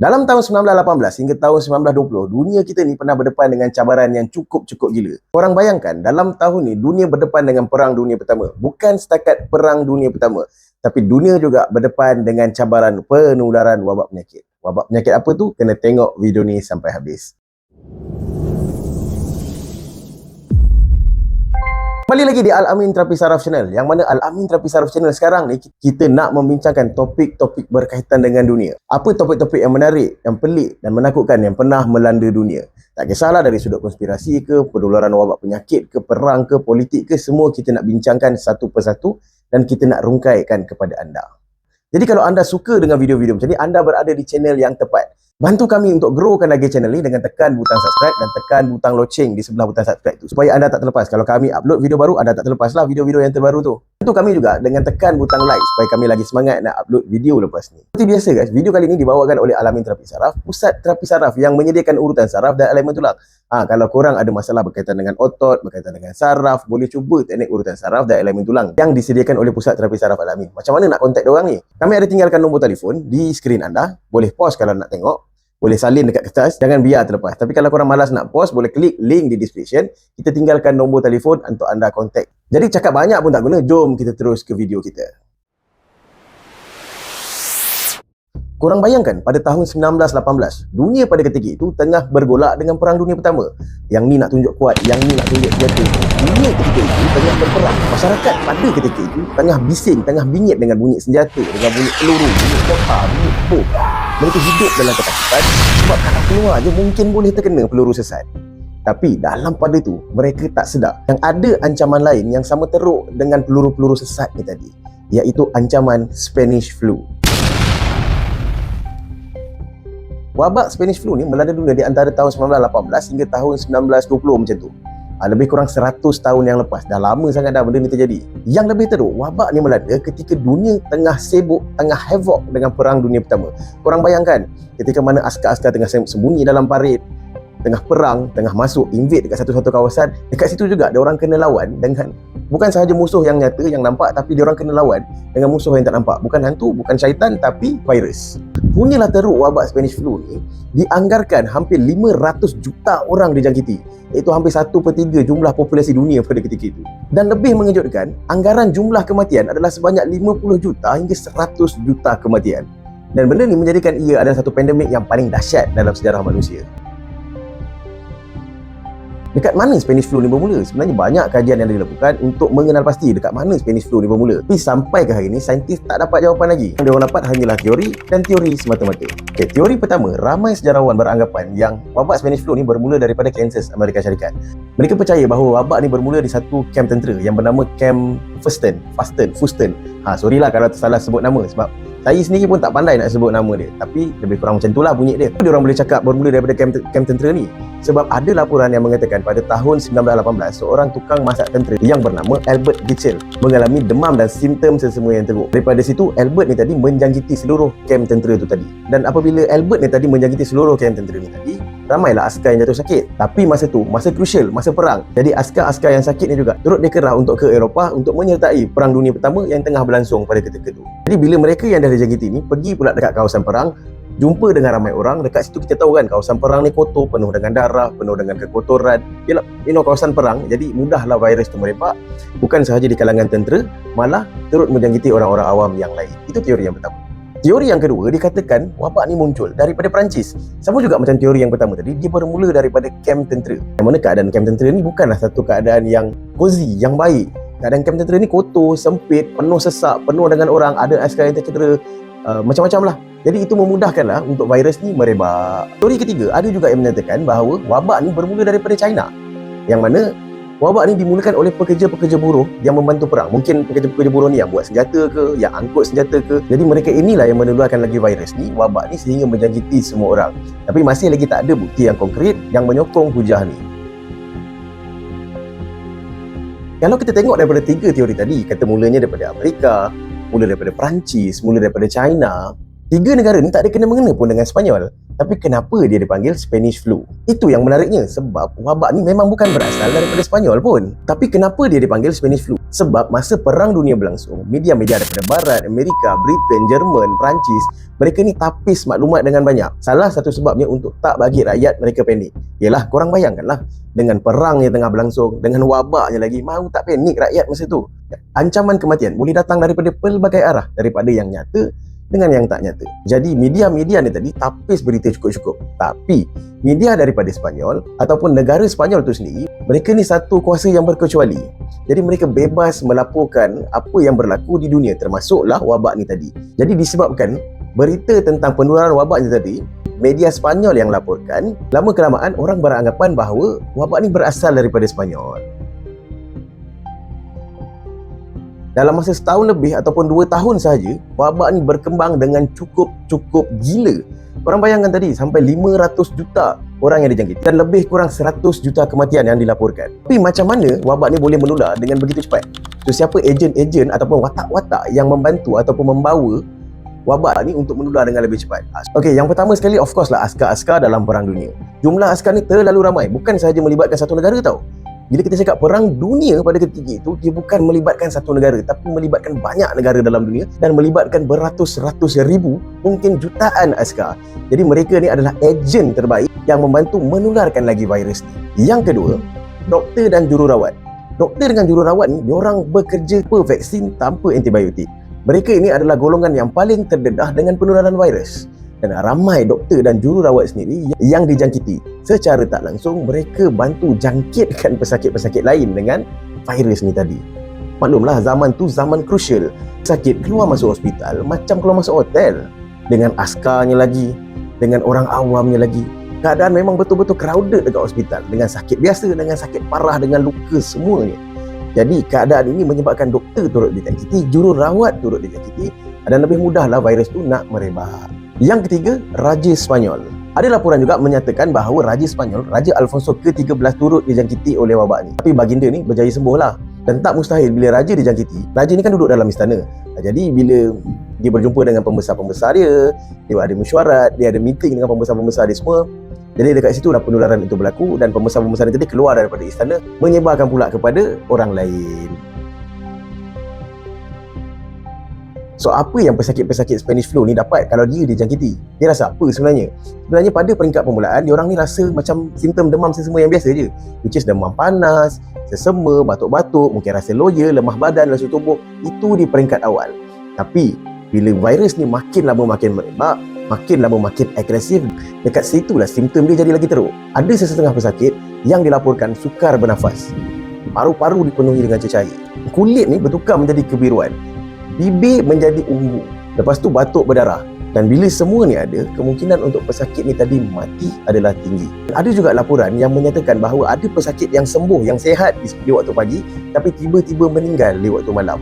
Dalam tahun 1918 hingga tahun 1920, dunia kita ni pernah berdepan dengan cabaran yang cukup gila. Korang bayangkan, dalam tahun ni dunia berdepan dengan Perang Dunia Pertama. Bukan setakat Perang Dunia Pertama, tapi dunia juga berdepan dengan cabaran penularan wabak penyakit. Wabak penyakit apa tu? Kena tengok video ni sampai habis. Kembali lagi di Al-Amin Terapi Saraf Channel, yang mana Al-Amin Terapi Saraf Channel sekarang ni kita nak membincangkan topik-topik berkaitan dengan dunia. Apa topik-topik yang menarik, yang pelik dan menakutkan yang pernah melanda dunia. Tak kisahlah dari sudut konspirasi ke, penularan wabak penyakit ke, perang ke, politik ke, semua kita nak bincangkan satu persatu dan kita nak rungkaikan kepada anda. Jadi kalau anda suka dengan video-video macam ni, anda berada di channel yang tepat. Bantu kami untuk growkan lagi channel ni dengan tekan butang subscribe dan tekan butang loceng di sebelah butang subscribe tu, supaya anda tak terlepas. Kalau kami upload video baru, anda tak terlepaslah video-video yang terbaru tu. Bantu kami juga dengan tekan butang like supaya kami lagi semangat nak upload video lepas ni. Seperti biasa guys, video kali ni dibawakan oleh Al-Amin Terapi Saraf, pusat terapi saraf yang menyediakan urutan saraf dan elemen tulang. Kalau korang ada masalah berkaitan dengan otot, berkaitan dengan saraf, boleh cuba teknik urutan saraf dan elemen tulang yang disediakan oleh pusat terapi saraf Al-Amin. Macam mana nak kontak diorang ni? Kami ada tinggalkan nombor telefon di skrin anda. Boleh pause kalau nak tengok. Boleh salin dekat kertas, jangan biar terlepas. Tapi kalau korang malas nak pause, boleh klik link di description. Kita tinggalkan nombor telefon untuk anda kontak. Jadi cakap banyak pun tak guna, jom kita terus ke video kita. Korang bayangkan, pada tahun 1918, dunia pada ketika itu tengah bergolak dengan Perang Dunia Pertama. Yang ni nak tunjuk kuat, yang ni nak tunjuk senjata. Dunia ketika itu tengah berperang. Masyarakat pada ketika itu tengah bising, tengah bingit dengan bunyi senjata, dengan bunyi peluru, bunyi mortar, bunyi bom. Mereka hidup dalam ketakutan sebab kalau keluar je mungkin boleh terkena peluru sesat. Tapi dalam pada tu, mereka tak sedar yang ada ancaman lain yang sama teruk dengan peluru-peluru sesat ni tadi, iaitu ancaman Spanish Flu. Wabak Spanish Flu ni melanda dunia di antara tahun 1918 hingga tahun 1920 macam tu. Lebih kurang 100 tahun yang lepas. Dah lama sangat dah benda ni terjadi. Yang lebih teruk, wabak ni melanda ketika dunia tengah sibuk, tengah havoc dengan Perang Dunia Pertama. Korang bayangkan, ketika mana askar-askar tengah sembunyi dalam parit, tengah perang, tengah masuk invade dekat satu-satu kawasan. Dekat situ juga dia orang kena lawan dengan bukan sahaja musuh yang nyata, yang nampak, tapi dia orang kena lawan dengan musuh yang tak nampak. Bukan hantu, bukan syaitan, tapi virus. Punyalah teruk wabak Spanish Flu ni, dianggarkan hampir 500 juta orang dijangkiti, iaitu hampir 1/3 jumlah populasi dunia pada ketika itu. Dan lebih mengejutkan, anggaran jumlah kematian adalah sebanyak 50 juta hingga 100 juta kematian. Dan benda ni menjadikan ia adalah satu pandemik yang paling dahsyat dalam sejarah manusia. Dekat mana Spanish Flu ni bermula? Sebenarnya banyak kajian yang dilakukan untuk mengenal pasti dekat mana Spanish Flu ni bermula. Tapi sampai ke hari ni, saintis tak dapat jawapan lagi. Yang diorang dapat hanyalah teori dan teori semata-mata. Okay, teori pertama, ramai sejarawan beranggapan yang wabak Spanish Flu ni bermula daripada Kansas, Amerika Syarikat. Mereka percaya bahawa wabak ni bermula di satu kamp tentera yang bernama Camp Fusten. Sorry lah kalau salah sebut nama, sebab saya sendiri pun tak pandai nak sebut nama dia. Tapi lebih kurang macam itulah bunyi dia. Dia orang boleh cakap bermula daripada kamp tentera ni. Sebab ada laporan yang mengatakan pada tahun 1918, seorang tukang masak tentera yang bernama Albert Gitchell mengalami demam dan simptom sesemua yang teruk. Daripada situ, Albert ni tadi menjangkiti seluruh kamp tentera tu tadi. Dan apabila Albert ni tadi menjangkiti seluruh kamp tentera ni tadi, ramailah askar yang jatuh sakit. Tapi masa tu, masa krusial, masa perang. Jadi askar-askar yang sakit ni juga turut dikerah untuk ke Eropah untuk menyertai Perang Dunia Pertama yang tengah berlangsung pada ketika itu. Jadi bila mereka yang dah dijangkiti ni pergi pula dekat kawasan perang, jumpa dengan ramai orang, dekat situ kita tahu kan kawasan perang ni kotor, penuh dengan darah, penuh dengan kekotoran. Yalah, kawasan perang, jadi mudahlah virus tu merebak. Bukan sahaja di kalangan tentera, malah turut menjangkiti orang-orang awam yang lain. Itu teori yang pertama. Teori yang kedua, dikatakan wabak ni muncul daripada Perancis. Sama juga macam teori yang pertama tadi, dia bermula daripada kamp tentera. Yang mana keadaan kamp tentera ni bukanlah satu keadaan yang cozy, yang baik. Keadaan kamp tentera ni kotor, sempit, penuh sesak, penuh dengan orang, ada askar yang tercedera, macam-macam lah. Jadi itu memudahkanlah untuk virus ni merebak. Teori ketiga, ada juga yang menyatakan bahawa wabak ni bermula daripada China. Yang mana wabak ni dimulakan oleh pekerja-pekerja buruh yang membantu perang. Mungkin pekerja-pekerja buruh ni yang buat senjata ke, yang angkut senjata ke. Jadi mereka inilah yang menularkan lagi virus ni, wabak ni, sehingga menjangkiti semua orang. Tapi masih lagi tak ada bukti yang konkret yang menyokong hujah ni. Kalau kita tengok daripada tiga teori tadi, kata mulanya daripada Amerika, mula daripada Perancis, mula daripada China, tiga negara ni tak ada kena-mengena pun dengan Sepanyol. Tapi kenapa dia dipanggil Spanish flu? Itu yang menariknya, sebab wabak ni memang bukan berasal daripada Sepanyol pun. Tapi kenapa dia dipanggil Spanish flu? Sebab masa Perang Dunia berlangsung, media-media daripada Barat, Amerika, Britain, Jerman, Perancis, mereka ni tapis maklumat dengan banyak. Salah satu sebabnya untuk tak bagi rakyat mereka panik. Yalah, korang bayangkanlah, dengan perang yang tengah berlangsung, dengan wabaknya lagi, mahu tak panik rakyat masa tu? Ancaman kematian boleh datang daripada pelbagai arah, daripada yang nyata dengan yang tak nyata. Jadi media-media ni tadi tapis berita cukup-cukup. Tapi media daripada Sepanyol ataupun negara Sepanyol tu sendiri, mereka ni satu kuasa yang berkecuali. Jadi mereka bebas melaporkan apa yang berlaku di dunia, termasuklah wabak ni tadi. Jadi disebabkan berita tentang penularan wabak ni tadi, media Sepanyol yang laporkan, lama-kelamaan orang beranggapan bahawa wabak ni berasal daripada Sepanyol. Dalam masa setahun lebih ataupun 2 tahun sahaja, wabak ni berkembang dengan cukup gila. Korang bayangkan tadi, sampai 500 juta orang yang dijangkiti dan lebih kurang 100 juta kematian yang dilaporkan. Tapi macam mana wabak ni boleh menular dengan begitu cepat? So, siapa ejen-ejen ataupun watak-watak yang membantu ataupun membawa wabak ni untuk menular dengan lebih cepat? Okey, yang pertama sekali, of course lah, askar-askar dalam Perang Dunia. Jumlah askar ni terlalu ramai, bukan sahaja melibatkan satu negara tau. Bila kita cakap Perang Dunia pada ketika itu, dia bukan melibatkan satu negara, tapi melibatkan banyak negara dalam dunia dan melibatkan beratus-ratus ribu, mungkin jutaan askar. Jadi mereka ni adalah ejen terbaik yang membantu menularkan lagi virus ni. Yang kedua, doktor dan jururawat. Doktor dengan jururawat ni, diorang bekerja per vaksin tanpa antibiotik. Mereka ini adalah golongan yang paling terdedah dengan penularan virus. Dan ramai doktor dan jururawat sendiri yang dijangkiti. Secara tak langsung, mereka bantu jangkitkan pesakit-pesakit lain dengan virus ni tadi. Maklumlah, zaman tu zaman krusial. Sakit keluar masuk hospital macam keluar masuk hotel. Dengan askarnya lagi, dengan orang awamnya lagi. Keadaan memang betul-betul crowded dekat hospital. Dengan sakit biasa, dengan sakit parah, dengan luka semuanya. Jadi keadaan ini menyebabkan doktor turut dijangkiti, jururawat turut dijangkiti, dan lebih mudahlah virus tu nak merebak. Yang ketiga, Raja Sepanyol. Ada laporan juga menyatakan bahawa Raja Sepanyol, Raja Alfonso ke-13 turut dijangkiti oleh wabak ni. Tapi baginda ni berjaya sembuh lah. Dan tak mustahil bila Raja dijangkiti, Raja ni kan duduk dalam istana. Jadi bila dia berjumpa dengan pembesar-pembesar dia ada mesyuarat, dia ada meeting dengan pembesar-pembesar dia semua. Jadi dekat situ dah penularan itu berlaku dan pembesar-pembesar ni tadi keluar daripada istana, menyebarkan pula kepada orang lain. So, apa yang pesakit-pesakit Spanish flu ni dapat kalau dia dijangkiti? Dia rasa apa sebenarnya? Sebenarnya pada peringkat permulaan, diorang ni rasa macam simptom demam sesama yang biasa je. Which is demam panas, sesama, batuk-batuk, mungkin rasa loya, lemah badan, lesu tubuh. Itu di peringkat awal. Tapi, bila virus ni makin lama makin merebak, makin lama makin agresif, dekat situlah simptom dia jadi lagi teruk. Ada sesetengah pesakit yang dilaporkan sukar bernafas. Paru-paru dipenuhi dengan cecair. Kulit ni bertukar menjadi kebiruan. Bibir menjadi ungu. Lepas tu batuk berdarah. Dan bila semua ni ada, kemungkinan untuk pesakit ni tadi mati adalah tinggi. Ada juga laporan yang menyatakan bahawa ada pesakit yang sembuh, yang sihat di waktu pagi, tapi tiba-tiba meninggal di waktu malam.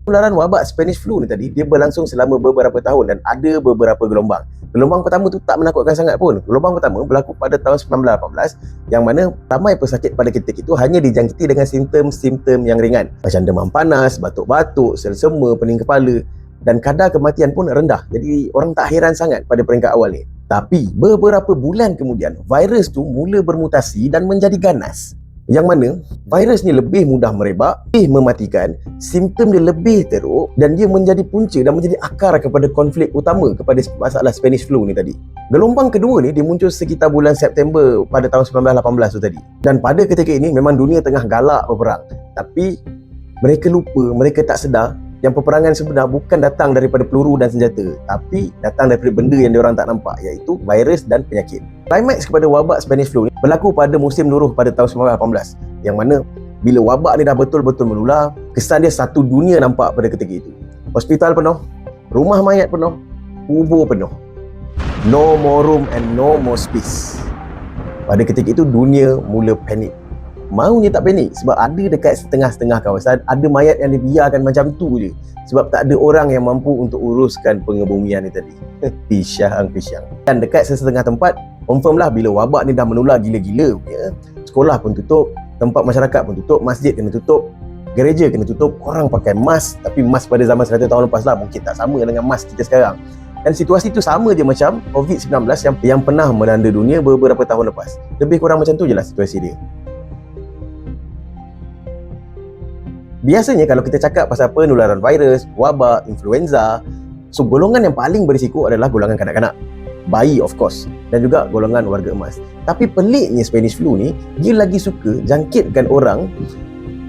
Penularan wabak Spanish flu ni tadi, dia berlangsung selama beberapa tahun dan ada beberapa gelombang. Gelombang pertama tu tak menakutkan sangat pun. Gelombang pertama berlaku pada tahun 1918, yang mana ramai pesakit pada ketika itu hanya dijangkiti dengan simptom-simptom yang ringan. Macam demam panas, batuk-batuk, selsema, pening kepala, dan kadar kematian pun rendah. Jadi orang tak heran sangat pada peringkat awal ni. Tapi beberapa bulan kemudian, virus tu mula bermutasi dan menjadi ganas. Yang mana virus ni lebih mudah merebak, lebih mematikan, simptom dia lebih teruk dan dia menjadi punca dan menjadi akar kepada konflik utama kepada masalah Spanish flu ni tadi. Gelombang kedua ni dia muncul sekitar bulan September pada tahun 1918 tu tadi. Dan pada ketika ini memang dunia tengah galak berperang. Tapi mereka lupa, mereka tak sedar yang peperangan sebenar bukan datang daripada peluru dan senjata, tapi datang daripada benda yang diorang tak nampak, iaitu virus dan penyakit. Climax kepada wabak Spanish flu ni berlaku pada musim luruh pada tahun 1918, yang mana bila wabak ni dah betul-betul menular, kesan dia satu dunia nampak pada ketika itu. Hospital penuh, rumah mayat penuh, kubur penuh. No more room and no more space. Pada ketika itu dunia mula panik. Maunya tak panik sebab ada dekat setengah-setengah kawasan ada mayat yang dibiarkan macam tu je sebab tak ada orang yang mampu untuk uruskan pengebumian ni tadi. Pisang. Dan dekat setengah tempat confirm lah bila wabak ni dah menular gila-gila punya, sekolah pun tutup, tempat masyarakat pun tutup, masjid kena tutup, gereja kena tutup, orang pakai mask. Tapi mask pada zaman 100 tahun lepas lah mungkin tak sama dengan mask kita sekarang. Dan situasi itu sama je macam COVID-19 yang pernah melanda dunia beberapa tahun lepas. Lebih kurang macam tu je lah situasi dia. Biasanya kalau kita cakap pasal penularan virus, wabak, influenza, so golongan yang paling berisiko adalah golongan kanak-kanak, bayi of course, dan juga golongan warga emas. Tapi peliknya Spanish flu ni, dia lagi suka jangkitkan orang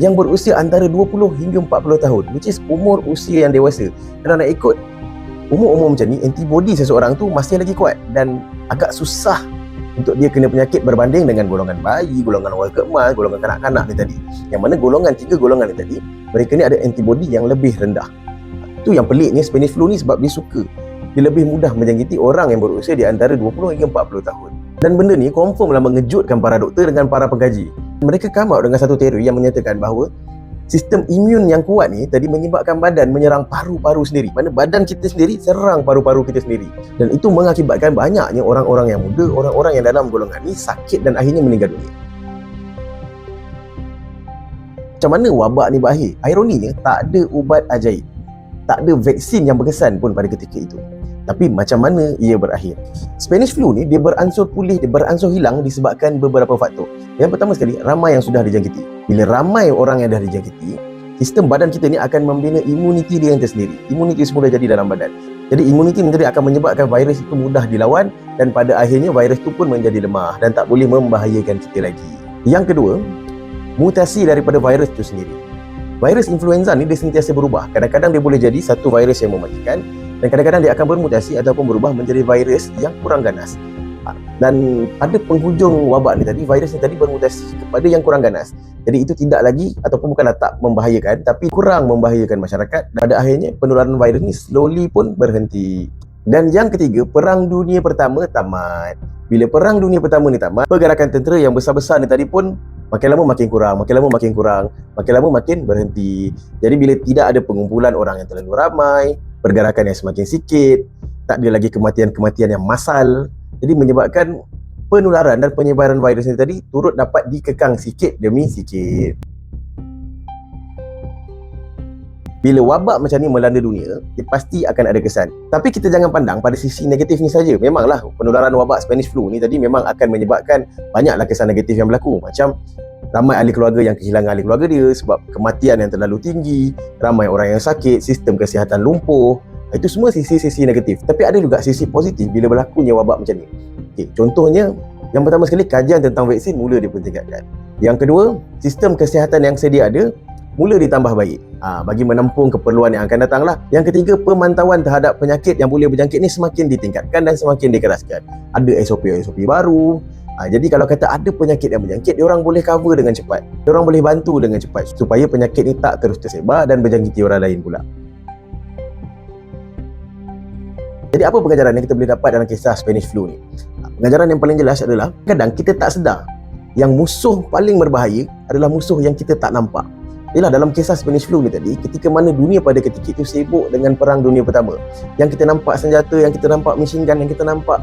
yang berusia antara 20 hingga 40 tahun, which is umur usia yang dewasa. Kalau nak ikut umur-umur macam ni, antibody seseorang tu masih lagi kuat dan agak susah untuk dia kena penyakit berbanding dengan golongan bayi, golongan warga emas, golongan kanak-kanak ni tadi. Yang mana tiga golongan ni tadi, mereka ni ada antibody yang lebih rendah. Itu yang peliknya Spanish flu ni, sebab dia suka. Dia lebih mudah menjangkiti orang yang berusia di antara 20 hingga 40 tahun. Dan benda ni confirm lah mengejutkan para doktor dengan para pengkaji. Mereka come out dengan satu teori yang menyatakan bahawa sistem imun yang kuat ni tadi menyebabkan badan menyerang paru-paru sendiri. Mana badan kita sendiri serang paru-paru kita sendiri. Dan itu mengakibatkan banyaknya orang-orang yang muda, orang-orang yang dalam golongan ni sakit dan akhirnya meninggal dunia. Macam mana wabak ni berakhir? Ironinya, tak ada ubat ajaib. Tak ada vaksin yang berkesan pun pada ketika itu. Tapi macam mana ia berakhir? Spanish flu ni dia beransur pulih, dia beransur hilang disebabkan beberapa faktor. Yang pertama sekali, ramai yang sudah dijangkiti. Bila ramai orang yang dah dijangkiti, sistem badan kita ni akan membina imuniti dia yang tersendiri. Imuniti semula jadi dalam badan. Jadi imuniti ni tadi akan menyebabkan virus itu mudah dilawan dan pada akhirnya virus itu pun menjadi lemah dan tak boleh membahayakan kita lagi. Yang kedua, mutasi daripada virus itu sendiri. Virus influenza ni dia sentiasa berubah. Kadang-kadang dia boleh jadi satu virus yang mematikan dan kadang-kadang dia akan bermutasi ataupun berubah menjadi virus yang kurang ganas. Dan pada penghujung wabak ni tadi, virus ni tadi bermutasi kepada yang kurang ganas. Jadi itu tidak lagi ataupun bukanlah tak membahayakan, tapi kurang membahayakan masyarakat. Dan pada akhirnya penularan virus ni slowly pun berhenti. Dan yang ketiga, Perang Dunia Pertama tamat. Bila Perang Dunia Pertama ni tamat, pergerakan tentera yang besar-besar ni tadi pun makin lama makin kurang, makin lama makin kurang, makin lama makin berhenti. Jadi bila tidak ada pengumpulan orang yang terlalu ramai, pergerakan yang semakin sikit, tak ada lagi kematian-kematian yang massal, jadi menyebabkan penularan dan penyebaran virus ini tadi turut dapat dikekang sikit demi sikit. Bila wabak macam ni melanda dunia, dia pasti akan ada kesan. Tapi kita jangan pandang pada sisi negatif ni saja. Memanglah penularan wabak Spanish flu ni tadi memang akan menyebabkan banyaklah kesan negatif yang berlaku. Macam ramai ahli keluarga yang kehilangan ahli keluarga dia sebab kematian yang terlalu tinggi, ramai orang yang sakit, sistem kesihatan lumpuh. Itu semua sisi-sisi negatif. Tapi ada juga sisi positif bila berlakunya wabak macam ni. Okay, contohnya, yang pertama sekali, kajian tentang vaksin mula dipertingkatkan. Yang kedua, sistem kesihatan yang sedia ada mula ditambah baik bagi menampung keperluan yang akan datang lah. Yang ketiga, pemantauan terhadap penyakit yang boleh berjangkit ni semakin ditingkatkan dan semakin dikeraskan. Ada SOP baru. Jadi kalau kata ada penyakit yang berjangkit, diorang boleh cover dengan cepat. Diorang boleh bantu dengan cepat supaya penyakit ni tak terus tersebar dan berjangkiti orang lain pula. Jadi apa pengajaran yang kita boleh dapat dalam kisah Spanish flu ni? Pengajaran yang paling jelas adalah kadang kita tak sedar yang musuh paling berbahaya adalah musuh yang kita tak nampak. Yalah, dalam kisah Spanish flu ni tadi, ketika mana dunia pada ketika itu sibuk dengan Perang Dunia Pertama, yang kita nampak senjata, yang kita nampak machine gun, yang kita nampak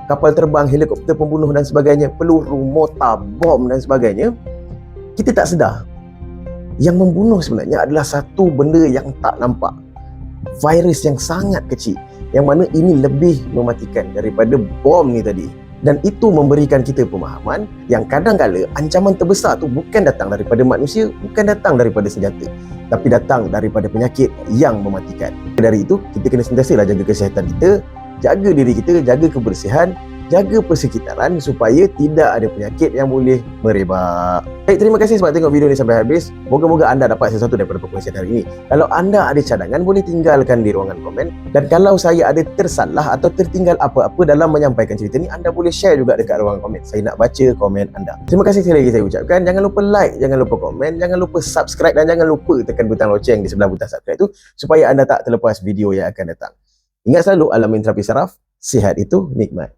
kapal terbang, helikopter pembunuh dan sebagainya, peluru, mortar, bom dan sebagainya, kita tak sedar yang membunuh sebenarnya adalah satu benda yang tak nampak, virus yang sangat kecil, yang mana ini lebih mematikan daripada bom ni tadi. Dan itu memberikan kita pemahaman yang kadang-kala ancaman terbesar tu bukan datang daripada manusia, bukan datang daripada senjata, tapi datang daripada penyakit yang mematikan. Dari itu, kita kena sentiasalah jaga kesihatan kita, jaga diri kita, jaga kebersihan, jaga persekitaran supaya tidak ada penyakit yang boleh merebak. Baik, terima kasih sebab tengok video ni sampai habis. Moga-moga anda dapat sesuatu daripada perkongsian hari ini. Kalau anda ada cadangan, boleh tinggalkan di ruangan komen. Dan kalau saya ada tersalah atau tertinggal apa-apa dalam menyampaikan cerita ni, anda boleh share juga dekat ruangan komen. Saya nak baca komen anda. Terima kasih sekali lagi saya ucapkan. Jangan lupa like, jangan lupa komen, jangan lupa subscribe dan jangan lupa tekan butang loceng di sebelah butang subscribe tu supaya anda tak terlepas video yang akan datang. Ingat selalu, alamin terapi saraf, sihat itu nikmat.